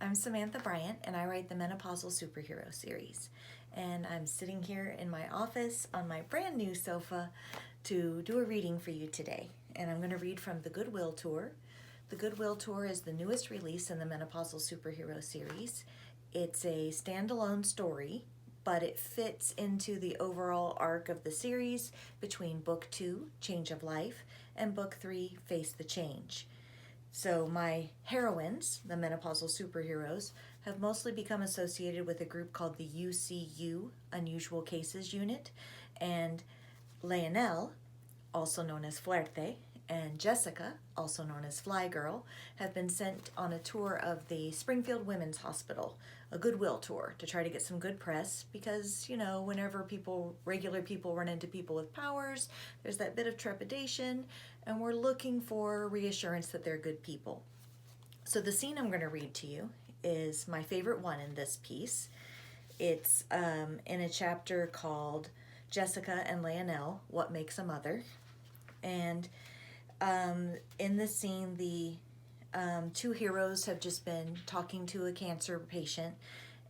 I'm Samantha Bryant, and I write the Menopausal Superhero series. And I'm sitting here in my office on my brand new sofa to do a reading for you today. And I'm going to read from The Goodwill Tour. The Goodwill Tour is the newest release in the Menopausal Superhero series. It's a standalone story, but it fits into the overall arc of the series between Book 2, Change of Life, and Book 3, Face the Change. So my heroines, the menopausal superheroes, have mostly become associated with a group called the UCU, Unusual Cases Unit, and Leonel, also known as Fuerte, and Jessica, also known as Fly Girl, have been sent on a tour of the Springfield Women's Hospital, a goodwill tour to try to get some good press because, whenever regular people run into people with powers, there's that bit of trepidation, and we're looking for reassurance that they're good people. So the scene I'm going to read to you is my favorite one in this piece. It's in a chapter called Jessica and Leonel, What Makes a Mother. And in this scene, the two heroes have just been talking to a cancer patient,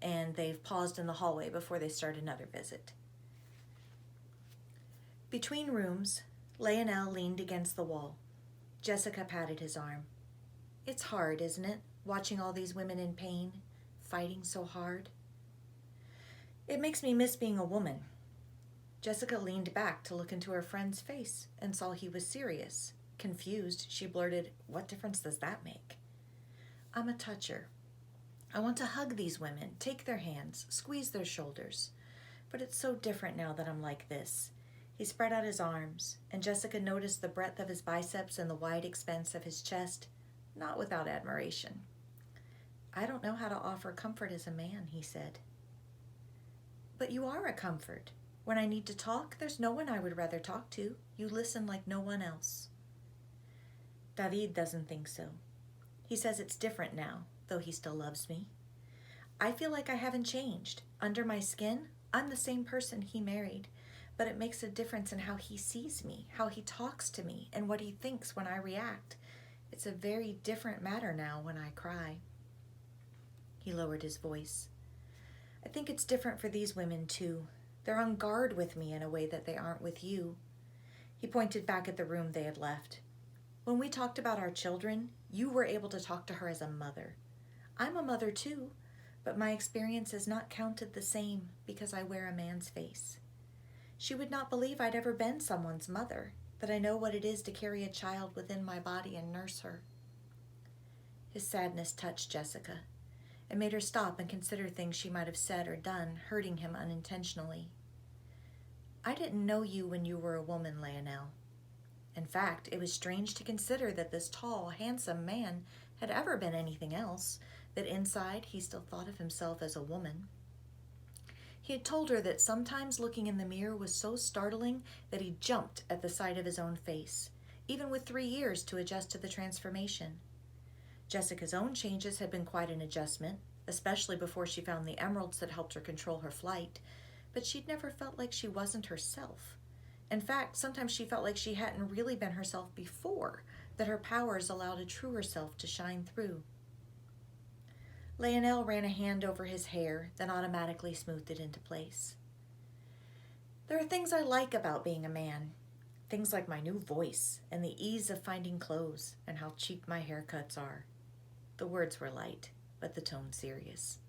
and they've paused in the hallway before they start another visit. Between rooms, Leonel leaned against the wall. Jessica patted his arm. It's hard, isn't it, watching all these women in pain, fighting so hard? It makes me miss being a woman. Jessica leaned back to look into her friend's face and saw he was serious. Confused, she blurted, "What difference does that make?" "I'm a toucher. I want to hug these women, take their hands, squeeze their shoulders. But it's so different now that I'm like this." He spread out his arms, and Jessica noticed the breadth of his biceps and the wide expanse of his chest, not without admiration. "I don't know how to offer comfort as a man," he said. "But you are a comfort. When I need to talk, there's no one I would rather talk to. You listen like no one else." "David doesn't think so. He says it's different now, though he still loves me. I feel like I haven't changed. Under my skin, I'm the same person he married, but it makes a difference in how he sees me, how he talks to me, and what he thinks when I react. It's a very different matter now when I cry." He lowered his voice. "I think it's different for these women, too. They're on guard with me in a way that they aren't with you." He pointed back at the room they had left. "When we talked about our children, you were able to talk to her as a mother. I'm a mother too, but my experience is not counted the same because I wear a man's face. She would not believe I'd ever been someone's mother, that I know what it is to carry a child within my body and nurse her." His sadness touched Jessica. It made her stop and consider things she might have said or done, hurting him unintentionally. "I didn't know you when you were a woman, Leonel. In fact, it was strange to consider that this tall, handsome man had ever been anything else, that inside he still thought of himself as a woman." He had told her that sometimes looking in the mirror was so startling that he jumped at the sight of his own face, even with 3 years to adjust to the transformation. Jessica's own changes had been quite an adjustment, especially before she found the emeralds that helped her control her flight, but she'd never felt like she wasn't herself. In fact, sometimes she felt like she hadn't really been herself before, that her powers allowed a truer self to shine through. Leonel ran a hand over his hair, then automatically smoothed it into place. "There are things I like about being a man. Things like my new voice, and the ease of finding clothes, and how cheap my haircuts are." The words were light, but the tone serious.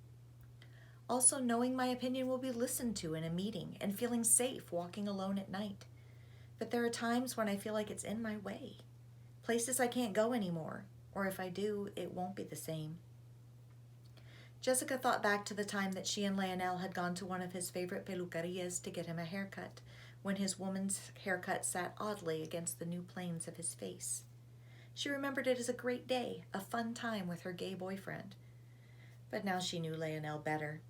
"Also knowing my opinion will be listened to in a meeting, and feeling safe walking alone at night. But there are times when I feel like it's in my way. Places I can't go anymore, or if I do, it won't be the same." Jessica thought back to the time that she and Leonel had gone to one of his favorite peluquerias to get him a haircut, when his woman's haircut sat oddly against the new planes of his face. She remembered it as a great day, a fun time with her gay boyfriend. But now she knew Leonel better.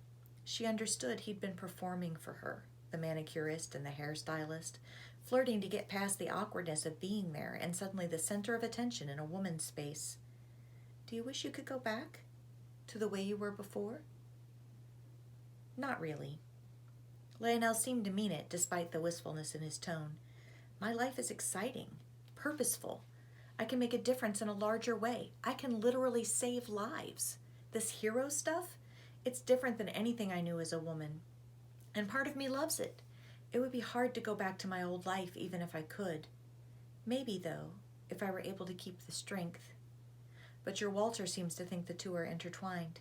She understood he'd been performing for her, the manicurist and the hairstylist, flirting to get past the awkwardness of being there and suddenly the center of attention in a woman's space. "Do you wish you could go back to the way you were before?" Not really. Leonel seemed to mean it despite the wistfulness in his tone. "My life is exciting, purposeful. I can make a difference in a larger way. I can literally save lives. this hero stuff, it's different than anything I knew as a woman. And part of me loves it. It would be hard to go back to my old life even if I could. Maybe, though, if I were able to keep the strength. But your Walter seems to think the two are intertwined.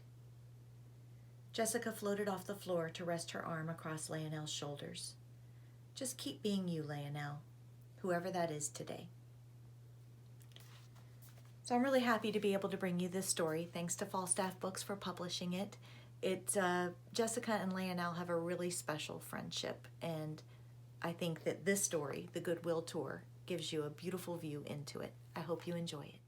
Jessica floated off the floor to rest her arm across Leonel's shoulders. Just keep being you, Leonel, whoever that is today. So I'm really happy to be able to bring you this story. Thanks to Falstaff Books for publishing it. Jessica and Leonel have a really special friendship, and I think that this story, The Goodwill Tour, gives you a beautiful view into it. I hope you enjoy it.